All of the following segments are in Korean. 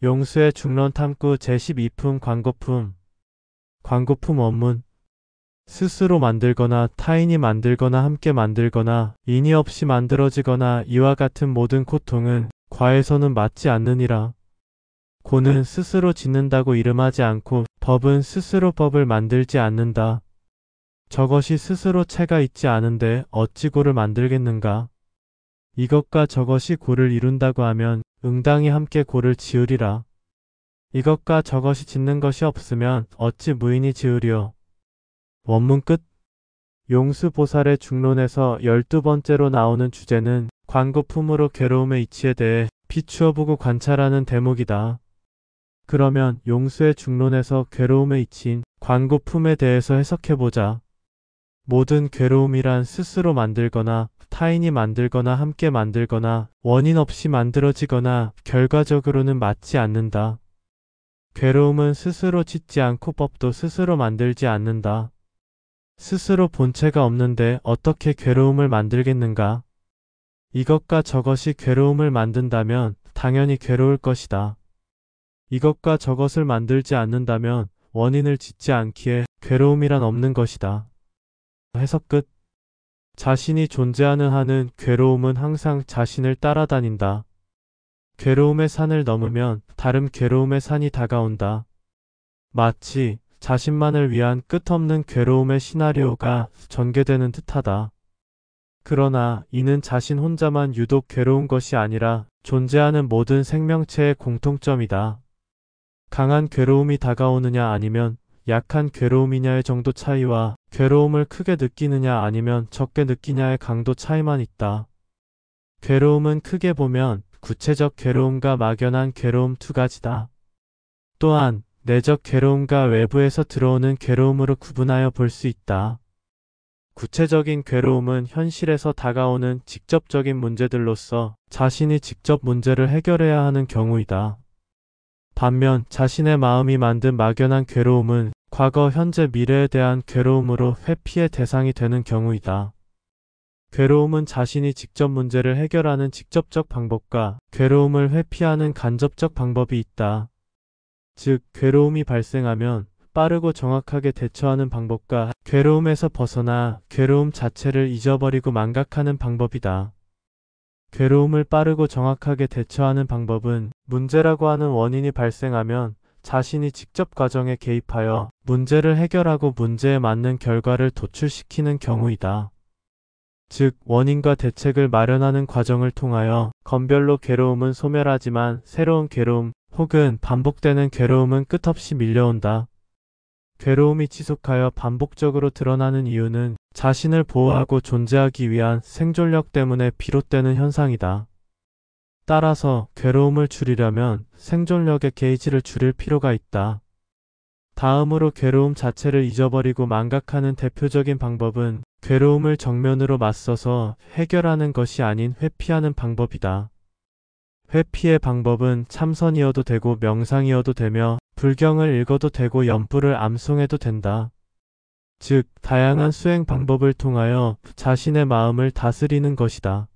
용수의 중론 탐구 제12품 광고품. 광고품 원문. 스스로 만들거나 타인이 만들거나 함께 만들거나 인이 없이 만들어지거나 이와 같은 모든 고통은 과에서는 맞지 않느니라. 고는 스스로 짓는다고 이름하지 않고 법은 스스로 법을 만들지 않는다. 저것이 스스로 체가 있지 않은데 어찌 고를 만들겠는가? 이것과 저것이 고를 이룬다고 하면 응당히 함께 고를 지으리라. 이것과 저것이 짓는 것이 없으면 어찌 무인이 지으리요. 원문 끝. 용수보살의 중론에서 12번째로 나오는 주제는 광고품으로 괴로움의 이치에 대해 비추어 보고 관찰하는 대목이다. 그러면 용수의 중론에서 괴로움의 이치인 광고품에 대해서 해석해보자. 모든 괴로움이란 스스로 만들거나 타인이 만들거나 함께 만들거나 원인 없이 만들어지거나 결과적으로는 맞지 않는다. 괴로움은 스스로 짓지 않고 법도 스스로 만들지 않는다. 스스로 본체가 없는데 어떻게 괴로움을 만들겠는가? 이것과 저것이 괴로움을 만든다면 당연히 괴로울 것이다. 이것과 저것을 만들지 않는다면 원인을 짓지 않기에 괴로움이란 없는 것이다. 해석 끝. 자신이 존재하는 한은 괴로움은 항상 자신을 따라다닌다. 괴로움의 산을 넘으면 다른 괴로움의 산이 다가온다. 마치 자신만을 위한 끝없는 괴로움의 시나리오가 전개되는 듯하다. 그러나 이는 자신 혼자만 유독 괴로운 것이 아니라 존재하는 모든 생명체의 공통점이다. 강한 괴로움이 다가오느냐 아니면 약한 괴로움이냐의 정도 차이와 괴로움을 크게 느끼느냐 아니면 적게 느끼냐의 강도 차이만 있다. 괴로움은 크게 보면 구체적 괴로움과 막연한 괴로움 두 가지다. 또한 내적 괴로움과 외부에서 들어오는 괴로움으로 구분하여 볼 수 있다. 구체적인 괴로움은 현실에서 다가오는 직접적인 문제들로서 자신이 직접 문제를 해결해야 하는 경우이다. 반면 자신의 마음이 만든 막연한 괴로움은 과거, 현재, 미래에 대한 괴로움으로 회피의 대상이 되는 경우이다. 괴로움은 자신이 직접 문제를 해결하는 직접적 방법과 괴로움을 회피하는 간접적 방법이 있다. 즉, 괴로움이 발생하면 빠르고 정확하게 대처하는 방법과 괴로움에서 벗어나 괴로움 자체를 잊어버리고 망각하는 방법이다. 괴로움을 빠르고 정확하게 대처하는 방법은 문제라고 하는 원인이 발생하면 자신이 직접 과정에 개입하여 문제를 해결하고 문제에 맞는 결과를 도출시키는 경우이다. 즉, 원인과 대책을 마련하는 과정을 통하여 건별로 괴로움은 소멸하지만 새로운 괴로움 혹은 반복되는 괴로움은 끝없이 밀려온다. 괴로움이 지속하여 반복적으로 드러나는 이유는 자신을 보호하고 존재하기 위한 생존력 때문에 비롯되는 현상이다. 따라서 괴로움을 줄이려면 생존력의 게이지를 줄일 필요가 있다. 다음으로 괴로움 자체를 잊어버리고 망각하는 대표적인 방법은 괴로움을 정면으로 맞서서 해결하는 것이 아닌 회피하는 방법이다. 회피의 방법은 참선이어도 되고 명상이어도 되며 불경을 읽어도 되고 연불을 암송해도 된다. 즉, 다양한 수행 방법을 통하여 자신의 마음을 다스리는 것이다.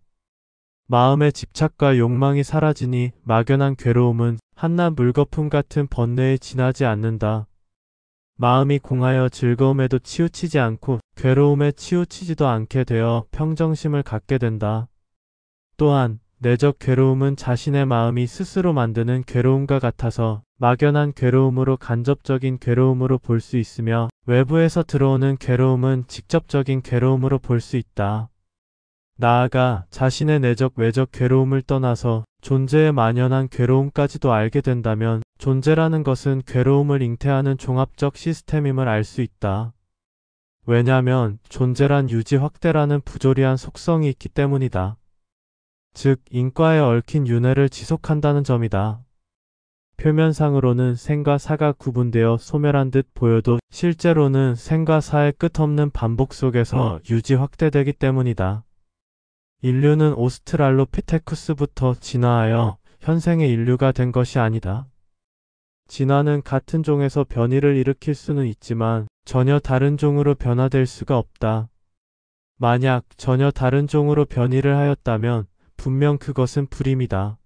마음의 집착과 욕망이 사라지니 막연한 괴로움은 한낱 물거품 같은 번뇌에 지나지 않는다. 마음이 공하여 즐거움에도 치우치지 않고 괴로움에 치우치지도 않게 되어 평정심을 갖게 된다. 또한 내적 괴로움은 자신의 마음이 스스로 만드는 괴로움과 같아서 막연한 괴로움으로 간접적인 괴로움으로 볼 수 있으며 외부에서 들어오는 괴로움은 직접적인 괴로움으로 볼 수 있다. 나아가 자신의 내적 외적 괴로움을 떠나서 존재의 만연한 괴로움까지도 알게 된다면 존재라는 것은 괴로움을 잉태하는 종합적 시스템임을 알 수 있다. 왜냐하면 존재란 유지 확대라는 부조리한 속성이 있기 때문이다. 즉, 인과에 얽힌 윤회를 지속한다는 점이다. 표면상으로는 생과 사가 구분되어 소멸한 듯 보여도 실제로는 생과 사의 끝없는 반복 속에서 유지 확대되기 때문이다. 인류는 오스트랄로피테쿠스부터 진화하여 현생의 인류가 된 것이 아니다. 진화는 같은 종에서 변이를 일으킬 수는 있지만 전혀 다른 종으로 변화될 수가 없다. 만약 전혀 다른 종으로 변이를 하였다면 분명 그것은 불임이다.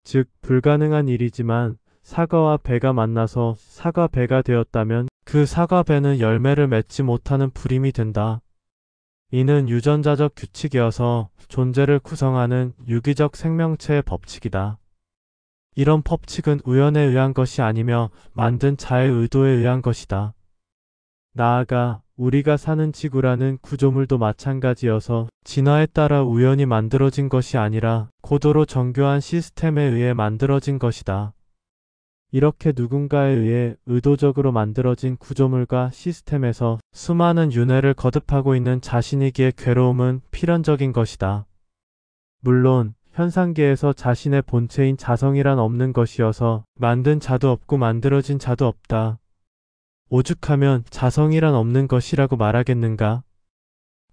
즉 불가능한 일이지만 사과와 배가 만나서 사과배가 되었다면 그 사과배는 열매를 맺지 못하는 불임이 된다. 이는 유전자적 규칙이어서 존재를 구성하는 유기적 생명체의 법칙이다. 이런 법칙은 우연에 의한 것이 아니며 만든 자의 의도에 의한 것이다. 나아가 우리가 사는 지구라는 구조물도 마찬가지여서 진화에 따라 우연히 만들어진 것이 아니라 고도로 정교한 시스템에 의해 만들어진 것이다. 이렇게 누군가에 의해 의도적으로 만들어진 구조물과 시스템에서 수많은 윤회를 거듭하고 있는 자신이기에 괴로움은 필연적인 것이다. 물론 현상계에서 자신의 본체인 자성이란 없는 것이어서 만든 자도 없고 만들어진 자도 없다. 오죽하면 자성이란 없는 것이라고 말하겠는가?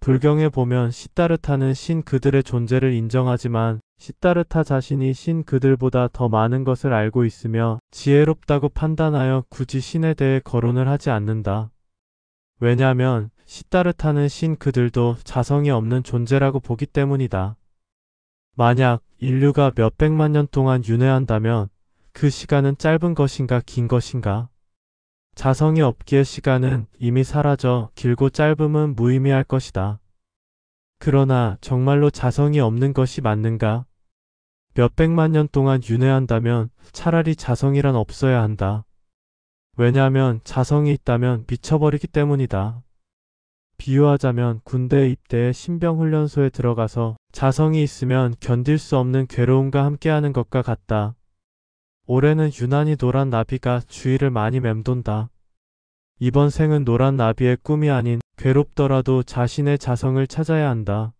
불경에 보면 시다르타는 신 그들의 존재를 인정하지만 시다르타 자신이 신 그들보다 더 많은 것을 알고 있으며 지혜롭다고 판단하여 굳이 신에 대해 거론을 하지 않는다. 왜냐하면 시다르타는 신 그들도 자성이 없는 존재라고 보기 때문이다. 만약 인류가 몇백만 년 동안 윤회한다면 그 시간은 짧은 것인가 긴 것인가? 자성이 없기에 시간은 이미 사라져 길고 짧음은 무의미할 것이다. 그러나 정말로 자성이 없는 것이 맞는가? 몇백만 년 동안 윤회한다면 차라리 자성이란 없어야 한다. 왜냐하면 자성이 있다면 미쳐버리기 때문이다. 비유하자면 군대에 입대해 신병훈련소에 들어가서 자성이 있으면 견딜 수 없는 괴로움과 함께하는 것과 같다. 올해는 유난히 노란 나비가 주위를 많이 맴돈다. 이번 생은 노란 나비의 꿈이 아닌 괴롭더라도 자신의 자성을 찾아야 한다.